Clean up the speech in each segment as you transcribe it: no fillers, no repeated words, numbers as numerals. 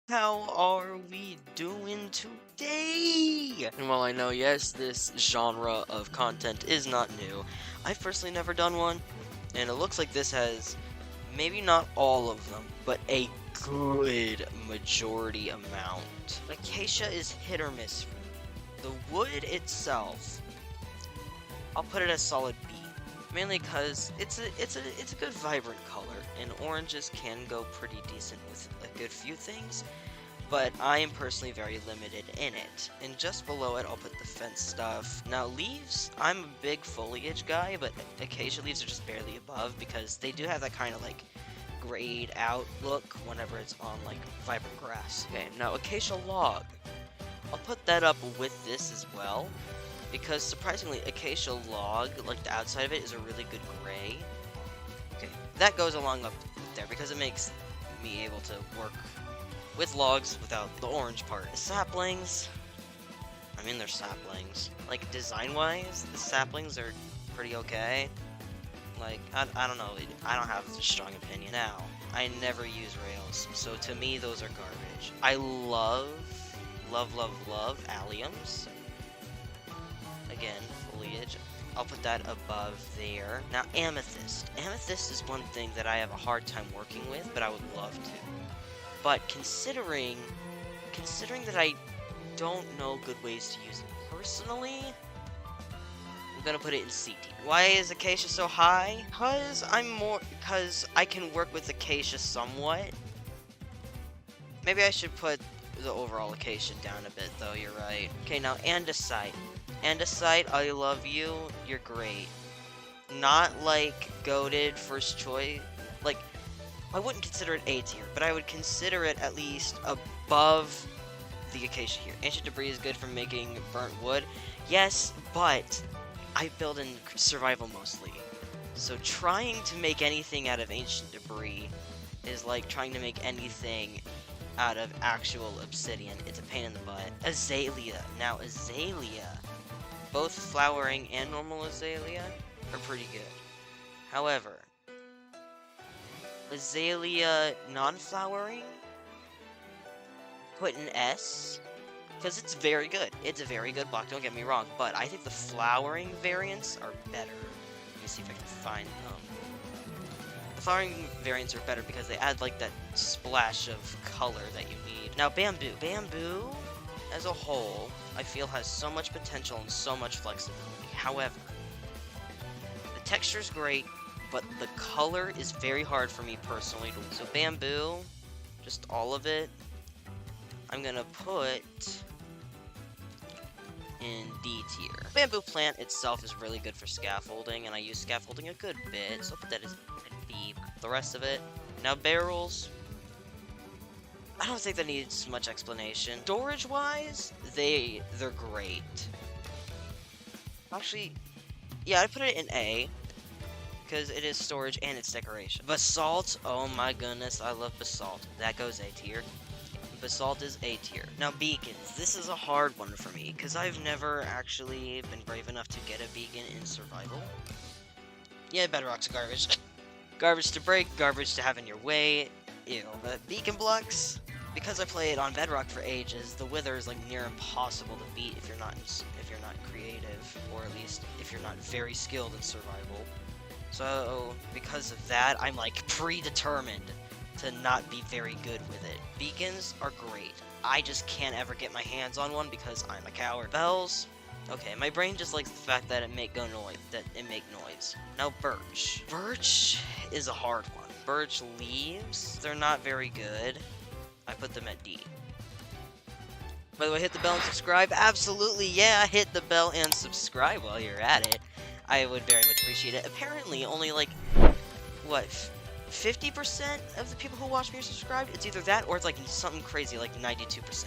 How are we doing today? And while I know, yes, this genre of content is not new, I've personally never done one, and it looks like this has maybe not all of them, but a good majority amount. Acacia is hit or miss for me. The wood itself, I'll put it as solid B. Mainly because it's a good vibrant color, and oranges can go pretty decent with a good few things. But I am personally very limited in it. And just below it, I'll put the fence stuff. Now, leaves, I'm a big foliage guy, but acacia leaves are just barely above because they do have that kind of like grayed out look whenever it's on like vibrant grass. Okay, now acacia log. I'll put that up with this as well because surprisingly, acacia log, like the outside of it, is a really good gray. Okay, that goes along up there because it makes me able to work with logs without the orange part. The saplings, I mean they're saplings. Like design-wise, the saplings are pretty okay. Like, I don't know, I don't have a strong opinion. Now, I never use rails, so to me those are garbage. I love alliums. Again, foliage. I'll put that above there. Now, amethyst. Amethyst is one thing that I have a hard time working with, but I would love to. But considering that I don't know good ways to use it personally, I'm gonna put it in C tier. Why is acacia so high? Because I can work with acacia somewhat. Maybe I should put the overall acacia down a bit though, you're right. Okay, now andesite. Andesite, I love you, you're great. Not like goated first choice, like I wouldn't consider it A tier, but I would consider it at least above the acacia here. Ancient debris is good for making burnt wood. Yes, but I build in survival mostly. So trying to make anything out of ancient debris is like trying to make anything out of actual obsidian. It's a pain in the butt. Azalea. Now, azalea, both flowering and normal azalea, are pretty good. However, azalea non-flowering, put an S, because it's very good. It's a very good block, don't get me wrong, but I think the flowering variants are better. Let me see if I can find them. The flowering variants are better because they add like that splash of color that you need. Now bamboo. Bamboo, as a whole, I feel has so much potential and so much flexibility. However, the texture's great, but the color is very hard for me personally to. So bamboo, just all of it, I'm gonna put in D tier. Bamboo plant itself is really good for scaffolding, and I use scaffolding a good bit, so I'll put that as B. The rest of it. Now barrels, I don't think that needs much explanation. Storage-wise, they're great. Actually, yeah, I put it in A, because it is storage and it's decoration. Basalt, oh my goodness, I love basalt. That goes A tier. Basalt is A tier. Now beacons, this is a hard one for me, because I've never actually been brave enough to get a beacon in survival. Yeah, bedrock's garbage. Garbage to break, garbage to have in your way. Ew. But beacon blocks, because I played on bedrock for ages, the wither is like near impossible to beat if you're not creative, or at least if you're not very skilled in survival. So, because of that, I'm like predetermined to not be very good with it. Beacons are great. I just can't ever get my hands on one because I'm a coward. Bells, okay, my brain just likes the fact that it make noise. Now birch. Birch is a hard one. Birch leaves, they're not very good. I put them at D. By the way, hit the bell and subscribe. Absolutely, yeah, hit the bell and subscribe while you're at it. I would very much appreciate it. Apparently, only like, what, 50% of the people who watch me are subscribed? It's either that or it's like something crazy like 92%.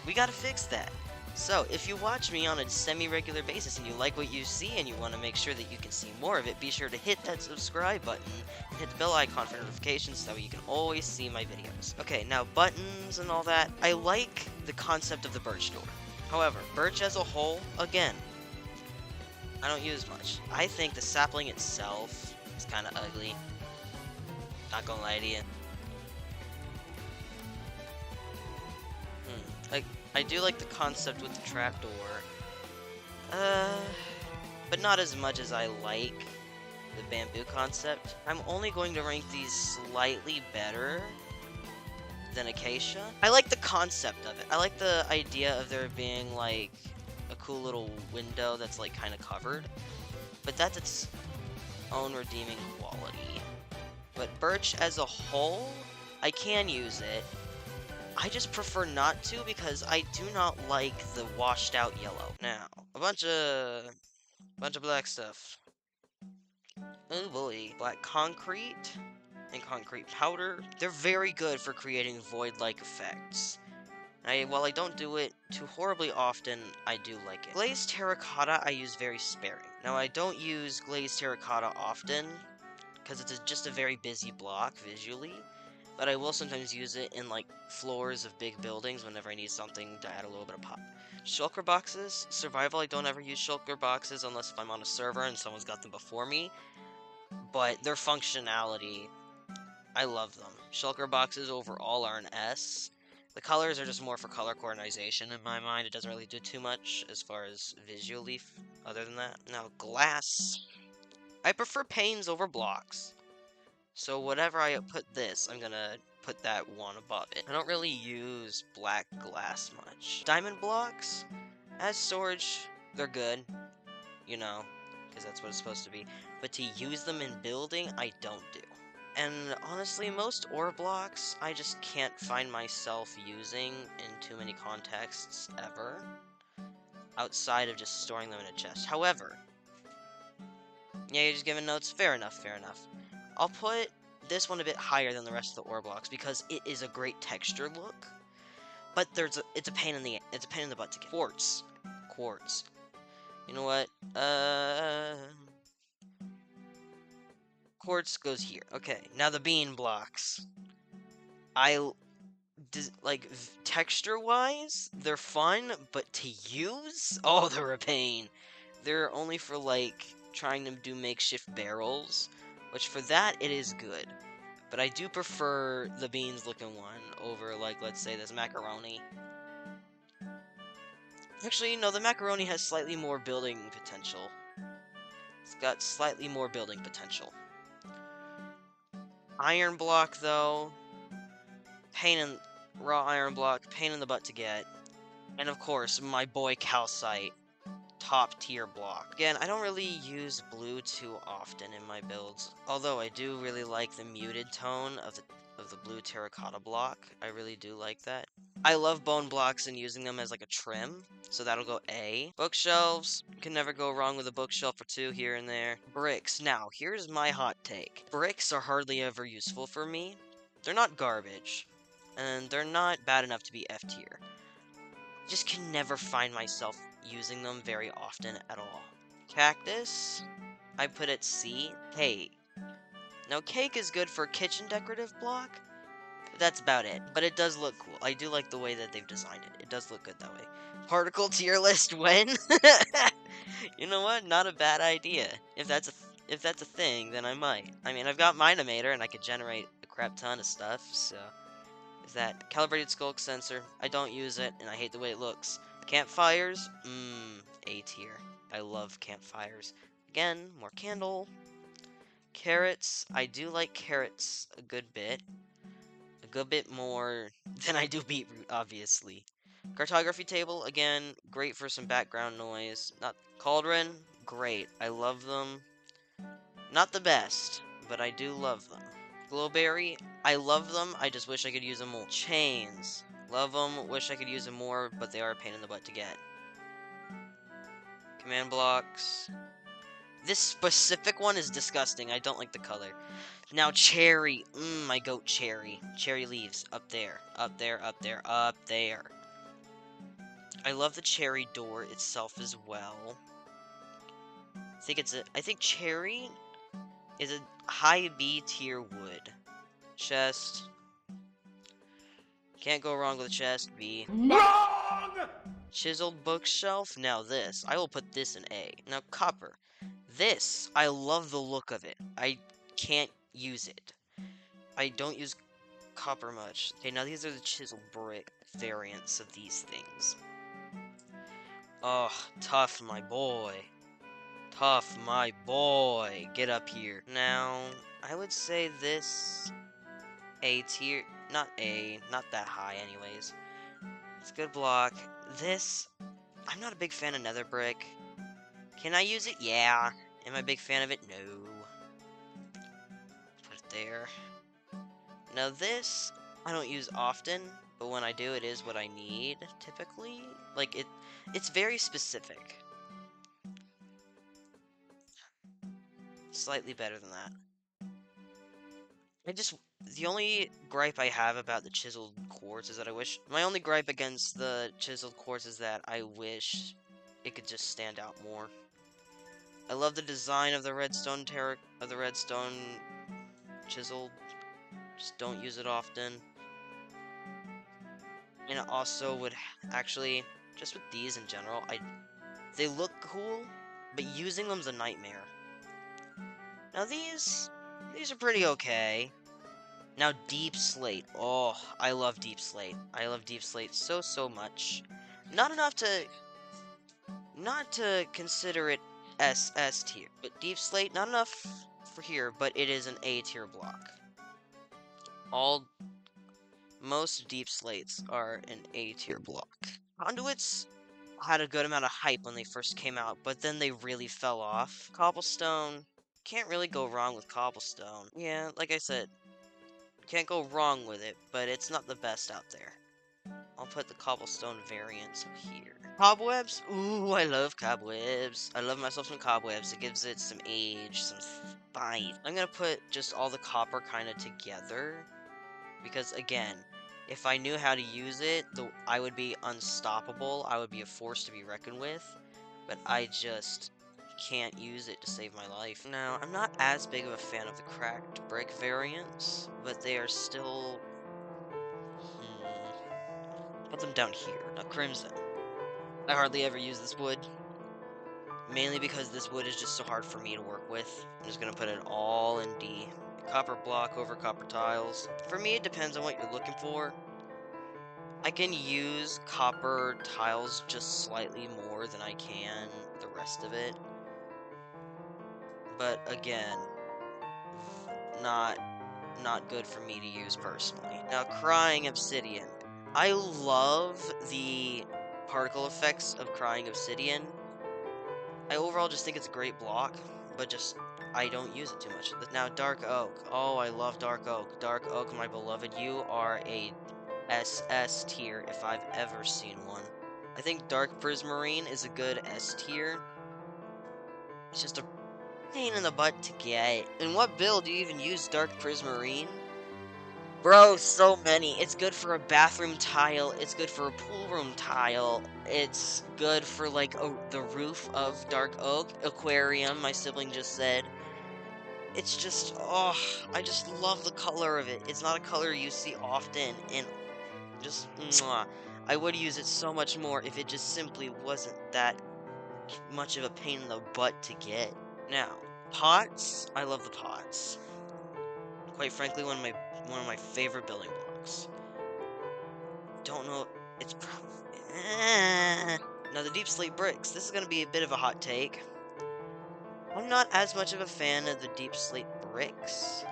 We gotta fix that. So, if you watch me on a semi-regular basis and you like what you see and you want to make sure that you can see more of it, be sure to hit that subscribe button and hit the bell icon for notifications so you can always see my videos. Okay, now buttons and all that. I like the concept of the birch door. However, birch as a whole, again, I don't use much. I think the sapling itself is kind of ugly. Not gonna lie to you. Like, I do like the concept with the trapdoor. But not as much as I like the bamboo concept. I'm only going to rank these slightly better than Acacia. I like the concept of it. I like the idea of there being, like, a cool little window that's, like, kind of covered. But that's its own redeeming quality. But birch as a whole, I can use it. I just prefer not to because I do not like the washed out yellow. Now, a bunch of black stuff. Oh boy. Black concrete and concrete powder. They're very good for creating void-like effects. While I don't do it too horribly often, I do like it. Glazed terracotta I use very sparing. Now, I don't use glazed terracotta often, because it's just a very busy block visually, but I will sometimes use it in, like, floors of big buildings whenever I need something to add a little bit of pop. Shulker boxes. Survival, I don't ever use shulker boxes unless if I'm on a server and someone's got them before me, but their functionality, I love them. Shulker boxes overall are an S. The colors are just more for color coordination in my mind. It doesn't really do too much as far as visually other than that. Now, glass. I prefer panes over blocks. So whatever I put this, I'm gonna put that one above it. I don't really use black glass much. Diamond blocks, as storage, they're good, you know, because that's what it's supposed to be. But to use them in building, I don't do. And honestly, most ore blocks, I just can't find myself using in too many contexts ever, outside of just storing them in a chest. However, yeah, you're just giving notes. Fair enough, fair enough. I'll put this one a bit higher than the rest of the ore blocks because it is a great texture look. But it's a pain in the butt to get. Quartz. You know what? Quartz goes here. Okay, now the bean blocks. Like, texture-wise, they're fun, but to use, oh, they're a pain. They're only for, like, trying to do makeshift barrels, which for that, it is good. But I do prefer the beans-looking one over, like, let's say this macaroni. Actually, no, the macaroni has slightly more building potential. It's got slightly more building potential. Iron block, though, raw iron block, pain in the butt to get. And of course, my boy calcite, top tier block. Again, I don't really use blue too often in my builds, although I do really like the muted tone of the blue terracotta block. I really do like that. I love bone blocks and using them as like a trim, so that'll go A. Bookshelves, can never go wrong with a bookshelf or two here and there. Bricks, now here's my hot take. Bricks are hardly ever useful for me. They're not garbage, and they're not bad enough to be F tier. Just can never find myself using them very often at all. Cactus, I put at C. Cake. Now, cake is good for a kitchen decorative block. That's about it, but it does look cool. I do like the way that they've designed it. It does look good that way. Particle tier list when? You know what? Not a bad idea. If that's a thing, then I might. I mean, I've got Minimator, and I could generate a crap ton of stuff, so... Is that calibrated skulk sensor? I don't use it, and I hate the way it looks. Campfires? A tier. I love campfires. Again, more candle. Carrots. I do like carrots a good bit. A good bit more than I do beetroot, obviously. Cartography table, again, great for some background noise. Not cauldron, great. I love them. Not the best, but I do love them. Glowberry, I love them, I just wish I could use them more. Chains, love them, wish I could use them more, but they are a pain in the butt to get. Command blocks. This specific one is disgusting, I don't like the color. Now cherry, my goat cherry. Cherry leaves, up there, up there, up there, up there. I love the cherry door itself as well. I think cherry is a high B tier wood. Chest. Can't go wrong with a chest, B. Wrong! Chiseled bookshelf. Now this. I will put this in A. Now copper. This. I love the look of it. I can't use it. I don't use copper much. Okay, now these are the chiseled brick variants of these things. Oh, tough, my boy. Tough, my boy. Get up here. Now, I would say this A tier. Not A, not that high anyways. It's a good block. This, I'm not a big fan of nether brick. Can I use it? Yeah. Am I a big fan of it? No. Put it there. Now this, I don't use often, but when I do, it is what I need, typically. Like, it's very specific. Slightly better than that. The only gripe I have about the chiseled quartz is that my only gripe against the chiseled quartz is that I wish it could just stand out more. I love the design of the redstone chiseled. Just don't use it often. And it also would actually, just with these in general, they look cool, but using them's a nightmare. Now these are pretty okay. Now deep slate. Oh, I love deep slate. I love deep slate so much. Not enough to not to consider it SS tier, but deep slate not enough for here, but it is an A tier block. Most deep slates are an A tier block. Conduits had a good amount of hype when they first came out, but then they really fell off. Cobblestone, can't really go wrong with cobblestone. Yeah, like I said, can't go wrong with it, but it's not the best out there. I'll put the cobblestone variants here. Cobwebs? Ooh, I love cobwebs. I love myself some cobwebs. It gives it some age, some spice. I'm gonna put just all the copper kind of together, because again, if I knew how to use it, I would be unstoppable. I would be a force to be reckoned with, but I just can't use it to save my life. Now, I'm not as big of a fan of the cracked brick variants, but they are still... Put them down here. Now, crimson. I hardly ever use this wood, mainly because this wood is just so hard for me to work with. I'm just gonna put it all in D. Copper block over copper tiles. For me, it depends on what you're looking for. I can use copper tiles just slightly more than I can the rest of it. But again, not good for me to use personally. Now, crying obsidian. I love the particle effects of crying obsidian. I overall just think it's a great block, but just I don't use it too much. Now, dark oak. Oh, I love dark oak. Dark oak, my beloved. You are a SS tier if I've ever seen one. I think dark prismarine is a good S tier. It's just a pain in the butt to get. In what build do you even use dark prismarine? Bro, so many. It's good for a bathroom tile. It's good for a pool room tile. It's good for, like, the roof of dark oak. Aquarium, my sibling just said. It's just, oh, I just love the color of it. It's not a color you see often, and just, mwah. I would use it so much more if it just simply wasn't that much of a pain in the butt to get. Now, pots. I love the pots. Quite frankly, one of my favorite building blocks. Don't know. It's probably. Now, the deep slate bricks. This is going to be a bit of a hot take. I'm not as much of a fan of the deep slate bricks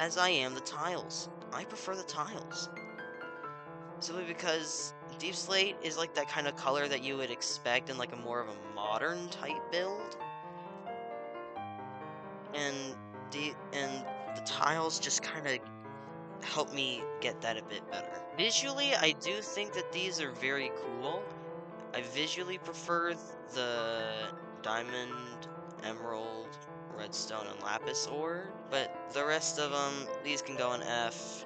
as I am the tiles. I prefer the tiles. Simply because deep slate is like that kind of color that you would expect in like a more of a modern type build. And the tiles just kind of help me get that a bit better. Visually, I do think that these are very cool. I visually prefer the diamond, emerald, redstone, and lapis ore, but the rest of them, these can go in F.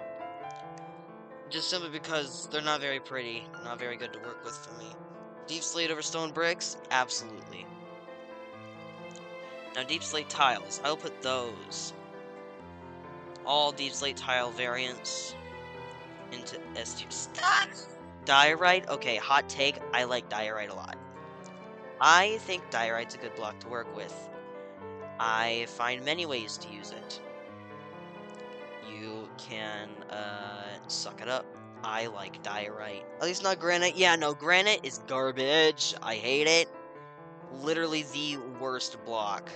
Just simply because they're not very pretty, not very good to work with for me. Deep slate over stone bricks? Absolutely. Now, deep slate tiles, I'll put those. All deep slate tile variants into S tier. Stop! Diorite? Okay, hot take, I like diorite a lot. I think diorite's a good block to work with. I find many ways to use it. You can suck it up. I like diorite. At least not granite. Yeah, no, granite is garbage. I hate it. Literally the worst block.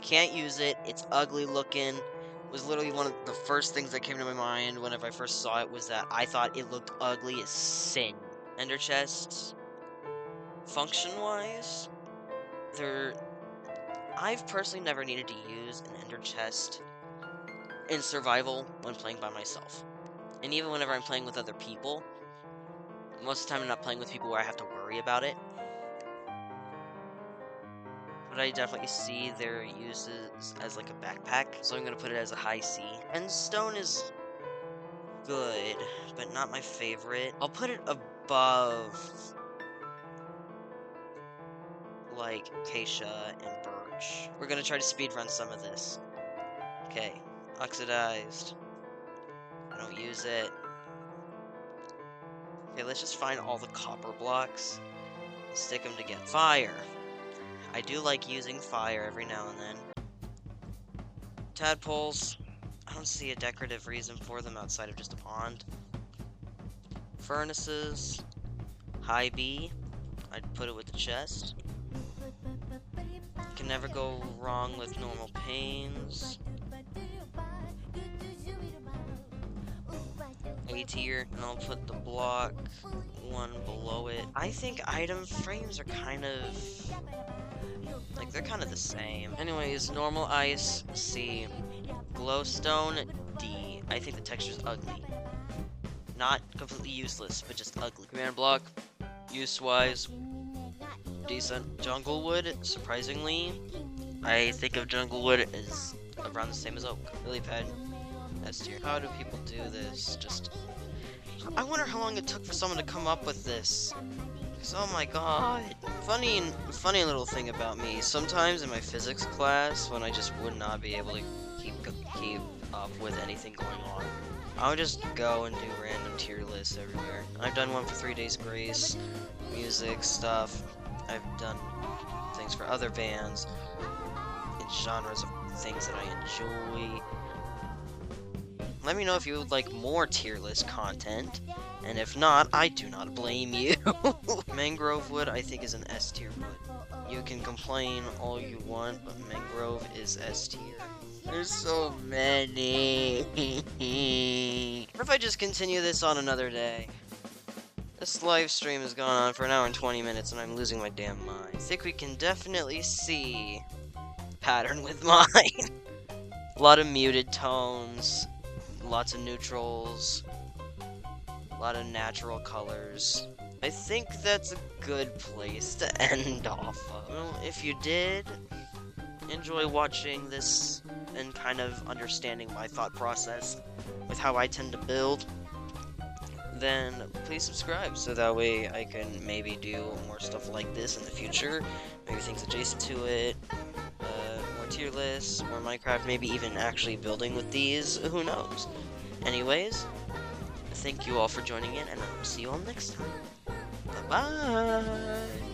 Can't use it. It's ugly looking. Was literally one of the first things that came to my mind whenever I first saw it, was that I thought it looked ugly as sin. Ender chests, function-wise, I've personally never needed to use an ender chest in survival when playing by myself. And even whenever I'm playing with other people, most of the time I'm not playing with people where I have to worry about it. But I definitely see their uses as like a backpack, so I'm gonna put it as a high C. And stone is good, but not my favorite. I'll put it above, like, acacia and birch. We're gonna try to speedrun some of this. Okay, oxidized. I don't use it. Okay, let's just find all the copper blocks and stick them together. Fire. I do like using fire every now and then. Tadpoles. I don't see a decorative reason for them outside of just a pond. Furnaces. High B. I'd put it with the chest. Can never go wrong with normal panes. A tier, and I'll put the block one below it. I think item frames are kind of like, they're kind of the same. Anyways, normal ice, C. Glowstone, D. I think the texture's ugly. Not completely useless, but just ugly. Command block, use-wise, decent. Junglewood, surprisingly, I think of Junglewood as around the same as oak. Lily pad, S tier. How do people do this? I wonder how long it took for someone to come up with this. Oh my god. Funny little thing about me. Sometimes in my physics class, when I just would not be able to keep up with anything going on, I would just go and do random tier lists everywhere. I've done one for 3 Days Grace, music stuff. I've done things for other bands, genres of things that I enjoy. Let me know if you would like more tier list content, and if not, I do not blame you. Mangrove wood, I think, is an S tier wood. You can complain all you want, but mangrove is S tier. There's so many. What if I just continue this on another day? This live stream has gone on for an hour and 20 minutes, and I'm losing my damn mind. I think we can definitely see the pattern with mine. A lot of muted tones. Lots of neutrals, a lot of natural colors. I think that's a good place to end off of. Well, if you did enjoy watching this and kind of understanding my thought process with how I tend to build, then please subscribe so that way I can maybe do more stuff like this in the future, maybe things adjacent to it, more tier lists, more Minecraft, maybe even actually building with these, who knows. Anyways, thank you all for joining in, and I'll see you all next time. Bye-bye!